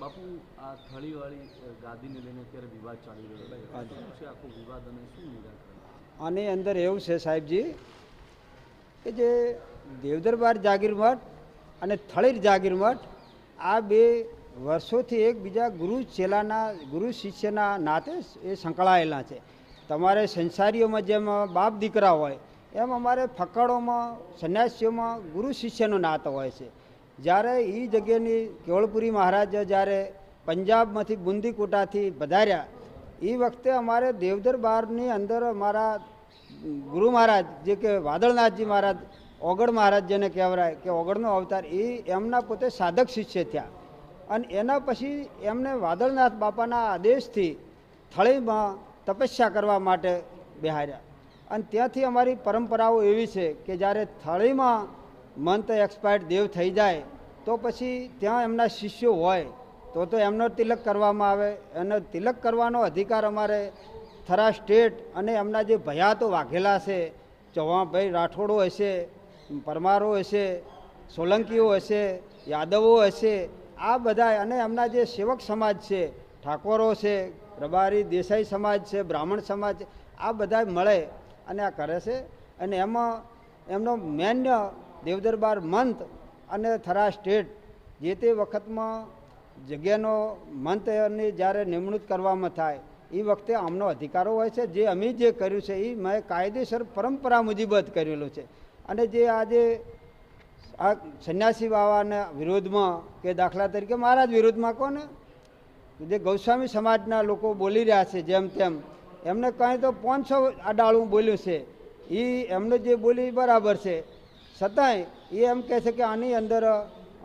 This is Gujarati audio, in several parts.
બાપુ આ થળીવાળી ગાદીને લઈને અત્યારે વિવાદ ચાલી રહ્યો છે, શું છે આખો વિવાદ અને શું નિરાકરણ? આની અંદર એવું છે સાહેબજી કે જે દેવદરબાર જાગીર મઠ અને થળીર જાગીર મઠ આ બે વર્ષોથી એકબીજા ગુરુ ચેલાના ગુરુ શિષ્યના નાતે એ સંકળાયેલા છે. તમારે સંસારીઓમાં જેમ બાપ દીકરા હોય એમ અમારે ફકડોમાં સંન્યાસીઓમાં ગુરુ શિષ્યનો નાતો હોય છે. જ્યારે એ જગ્યાની કેવળપુરી મહારાજ જ્યારે પંજાબમાંથી બુંદીકોટાથી પધાર્યા એ વખતે અમારે દેવદરબારની અંદર અમારા ગુરુ મહારાજ જે કે વાદળનાથજી મહારાજ ઓગળ મહારાજ જેને કહેવાય કે ઓગળનો અવતાર એ એમના પોતે સાધક શિષ્ય થયા અને એના પછી એમને વાદળનાથ બાપાના આદેશથી થળીમાં તપસ્યા કરવા માટે બેહાર્યા અને ત્યાંથી અમારી પરંપરાઓ એવી છે કે જ્યારે થળીમાં મંત એક્સપાયર્ડ દેવ થઈ જાય તો પછી ત્યાં એમના શિષ્યો હોય તો એમનો તિલક કરવામાં આવે. એનો તિલક કરવાનો અધિકાર અમારે થરા સ્ટેટ અને એમના જે ભયાતો વાઘેલા છે, ચૌહાણભાઈ રાઠોડો હશે, પરમારો હશે, સોલંકીઓ હશે, યાદવો હશે, આ બધા અને એમના જે સેવક સમાજ છે, ઠાકોરો છે, રબારી દેસાઈ સમાજ છે, બ્રાહ્મણ સમાજ છે, આ બધા મળે અને આ કરે છે. અને એમાં એમનો મેન દેવદરબાર મંત અને થરા સ્ટેટ જે તે વખતમાં જગ્યાનો મંતની જ્યારે નિમણૂક કરવામાં થાય એ વખતે આમનો અધિકારો હોય છે. જે અમે જે કર્યું છે એ મેં કાયદેસર પરંપરા મુજબ જ કરેલું છે. અને જે આજે આ સંન્યાસી બાવાના વિરોધમાં કે દાખલા તરીકે મહારાજ વિરોધમાં કોને જે ગૌસ્વામી સમાજના લોકો બોલી રહ્યા છે જેમ તેમ એમને કંઈ તો 500 આડાળું બોલ્યું છે એ એમને જે બોલી બરાબર છે, છતાંય એ એમ કહે છે કે આની અંદર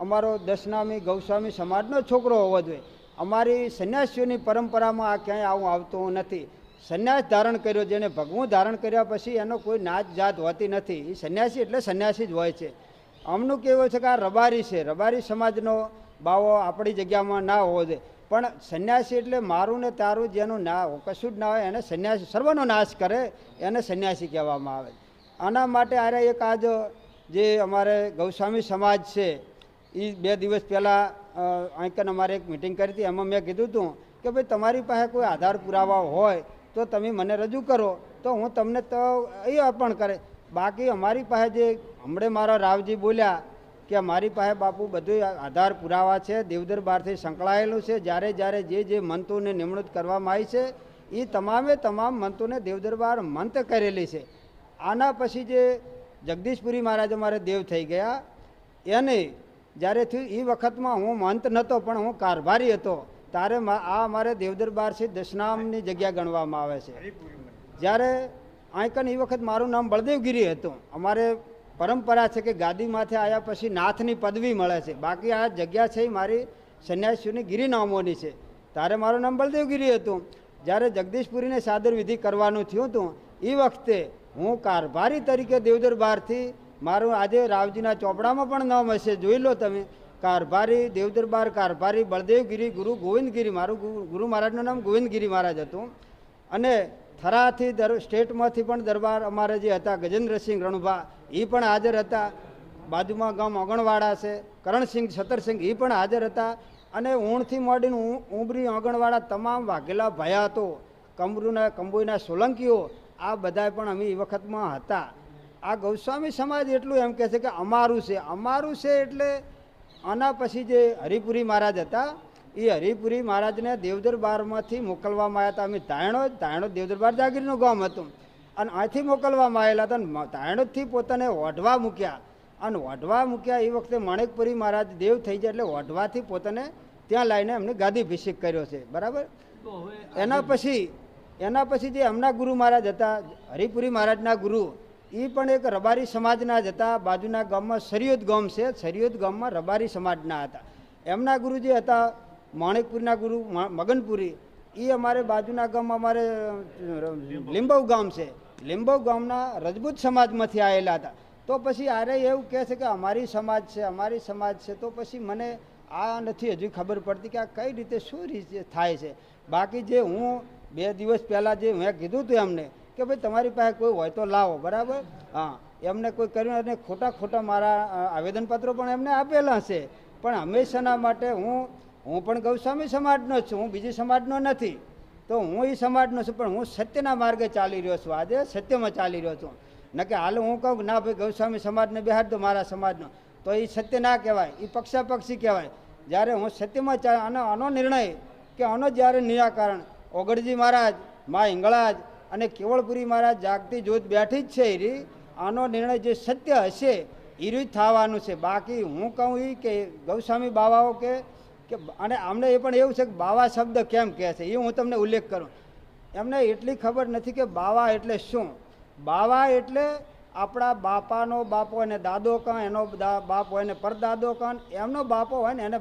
અમારો દશનામી ગૌસ્વામી સમાજનો છોકરો હોવો જોઈએ. અમારી સંન્યાસીઓની પરંપરામાં આ ક્યાંય આવું આવતું નથી. સંન્યાસ ધારણ કર્યો જેને ભગવું ધારણ કર્યા પછી એનો કોઈ નાત જાત હોતી નથી. એ સંન્યાસી એટલે સંન્યાસી જ હોય છે. અમનું કહેવું છે કે આ રબારી છે, રબારી સમાજનો બાવો આપણી જગ્યામાં ના હોવો જોઈએ. પણ સંન્યાસી એટલે મારું ને તારું જેનું ના કશું જ ના હોય એને સંન્યાસી સર્વનો નાશ કરે એને સંન્યાસી કહેવામાં આવે. આના માટે આરે એક આજ જે અમારે ગૌસ્વામી સમાજ છે એ 2 દિવસ પહેલાં આંકન અમારે એક મિટિંગ કરી હતી. એમાં મેં કીધું હતું કે ભાઈ તમારી પાસે કોઈ આધાર પુરાવા હોય તો તમે મને રજૂ કરો તો હું તમને તો એ અર્પણ કરે. બાકી અમારી પાસે જે હમણાં મારા રાવજી બોલ્યા કે અમારી પાસે બાપુ બધું આધાર પુરાવા છે, દેવદરબારથી સંકળાયેલું છે. જ્યારે જ્યારે જે મંતોને નિમણૂક કરવામાં આવી છે એ તમામ મંતોને દેવદરબાર મંત કરેલી છે. આના પછી જે જગદીશપુરી મહારાજ અમારે દેવ થઈ ગયા એને જ્યારે થયું એ વખતમાં હું મંત નહોતો પણ હું કારભારી હતો. ત્યારે આ અમારે દેવદરબાર છે દશનામની જગ્યા ગણવામાં આવે છે. જ્યારે આંકન એ વખત મારું નામ બળદેવગીરી હતું. અમારે પરંપરા છે કે ગાદીમાંથી આવ્યા પછી નાથની પદવી મળે છે. બાકી આ જગ્યા છે એ મારી સંન્યાસીઓની ગિરી નામોની છે. ત્યારે મારું નામ બળદેવગીરી હતું. જ્યારે જગદીશપુરીને સાદર વિધિ કરવાનું થયું હતું એ વખતે હું કારભારી તરીકે દેવદરબારથી મારું આજે રાવજીના ચોપડામાં પણ નામ હશે, જોઈ લો તમે. કારભારી દેવદરબાર કારભારી બળદેવગીરી ગુરુ ગોવિંદગીરી, મારું ગુરુ મહારાજનું નામ ગોવિંદગીરી મહારાજ હતું. અને થરાથી સ્ટેટમાંથી પણ દરબાર અમારે જે હતા ગજેન્દ્રસિંહ રણભા એ પણ હાજર હતા. બાજુમાં ગામ ઓગણવાડા છે, કરણસિંહ છતરસિંહ એ પણ હાજર હતા. અને ઊણથી માંડીને ઉંબરી ઓગણવાડા તમામ વાઘેલા ભયાતો કંબોઈના સોલંકીઓ આ બધા પણ અમે એ વખતમાં હતા. આ ગૌસ્વામી સમાજ એટલું એમ કહે છે કે અમારું છે એટલે આના પછી જે હરિપુરી મહારાજ હતા એ હરિપુરી મહારાજને દેવદરબારમાંથી મોકલવામાં આવ્યા હતા. અમે તાયણો દેવદરબાર જાગીરનું ગામ હતું અને અહીંથી મોકલવામાં આવેલા હતા. અને તાયણોથી પોતાને ઓઢવા મૂક્યા અને ઓઢવા મૂક્યા એ વખતે માણેકપુરી મહારાજ દેવ થઈ જાય એટલે ઓઢવાથી પોતાને ત્યાં લાવીને એમને ગાદીભિષેક કર્યો છે. બરાબર. એના પછી જે એમના ગુરુ મહારાજ હતા હરિપુરી મહારાજના ગુરુ એ પણ એક રબારી સમાજના જ હતા. બાજુના ગામમાં સરિયોદ ગામ છે, સરિયોદ ગામમાં રબારી સમાજના હતા. એમના ગુરુ જે હતા માણેકપુરીના ગુરુ મગનપુરી એ અમારે બાજુના ગામમાં અમારે લીંબવ ગામ છે, લીંબવ ગામના રજપૂત સમાજમાંથી આવેલા હતા. તો પછી આરે એવું કહે છે કે અમારી સમાજ છે તો પછી મને આ નથી હજુ ખબર પડતી કે આ કઈ રીતે શું રીતે થાય છે. બાકી જે હું 2 દિવસ પહેલાં જે મેં કીધું હતું એમને કે ભાઈ તમારી પાસે કોઈ હોય તો લાવો. બરાબર. હા, એમને કોઈ કર્યું અને ખોટા મારા આવેદનપત્રો પણ એમને આપેલા છે. પણ હંમેશાના માટે હું હું પણ ગૌસ્વામી સમાજનો જ છું, હું બીજી સમાજનો નથી. તો હું એ સમાજનો છું, પણ હું સત્યના માર્ગે ચાલી રહ્યો છું. આજે સત્યમાં ચાલી રહ્યો છું. ન કે હાલ હું કહું કે ના ભાઈ ગૌસ્વામી સમાજને બેહાડ દો મારા સમાજનો, તો એ સત્ય ના કહેવાય, એ પક્ષાપક્ષી કહેવાય. જ્યારે હું સત્યમાં આનો નિર્ણય કે આનો જ્યારે નિરાકરણ ઓગળજી મહારાજ, મા હિંગળાજ અને કેવળપુરી મહારાજ જાગતી જ્યોત બેઠી જ છે, એ આનો નિર્ણય જે સત્ય હશે એ જ થવાનું છે. બાકી હું કહું એ કે ગૌસ્વામી બાવાઓ કે અને અમને એ પણ એવું છે કે બાવા શબ્દ કેમ કહે છે, એ હું તમને ઉલ્લેખ કરું. એમને એટલી ખબર નથી કે બાવા એટલે શું. બાવા એટલે આપણા બાપાનો બાપો એને દાદો કહે, એનો બાપ હોય ને પરદાદો કહે, એમનો બાપો હોય ને એને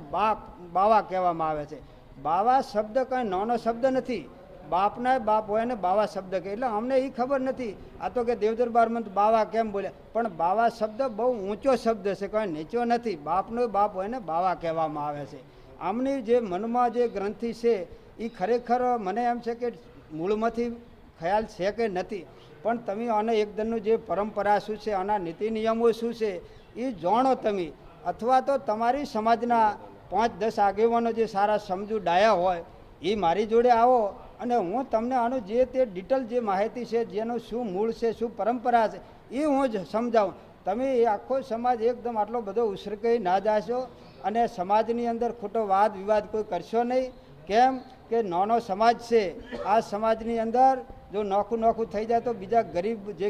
બાવા કહેવામાં આવે છે. બાવા શબ્દ કંઈ નાનો શબ્દ નથી. બાપના બાપ હોય ને બાવા શબ્દ કહે. એટલે અમને એ ખબર નથી. આ તો કે દેવદરબારમાં બાવા કેમ બોલ્યા, પણ બાવા શબ્દ બહુ ઊંચો શબ્દ છે, કંઈ નીચો નથી. બાપનો બાપ હોય ને બાવા કહેવામાં આવે છે. આમની જે મનમાં જે ગ્રંથિ છે એ ખરેખર મને એમ છે કે મૂળમાંથી ખ્યાલ છે કે નથી, પણ તમે આને એકદમનું જે પરંપરા શું છે, આના નીતિ નિયમો શું છે એ જાણો તમે. અથવા તો તમારી સમાજના 5-10 આગેવાનો જે સારા સમજુ ડાયા હોય એ મારી જોડે આવો અને હું તમને આનું જે તે ડિટેલ જે માહિતી છે, જેનું શું મૂળ છે, શું પરંપરા છે એ હું જ સમજાવું. તમે એ આખો સમાજ એકદમ આટલો બધો ઉશ્રકાઈ ના જાશો અને સમાજની અંદર ખોટો વાદ વિવાદ કોઈ કરશો નહીં. કેમ કે નાનો સમાજ છે, આ સમાજની અંદર જો નોખું થઈ જાય તો બીજા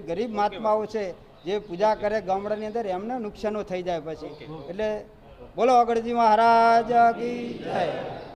ગરીબ મહાત્માઓ છે જે પૂજા કરે ગામડાની અંદર એમને નુકસાનો થઈ જાય પછી. એટલે બોલો અગરજી મહારાજ કી જય.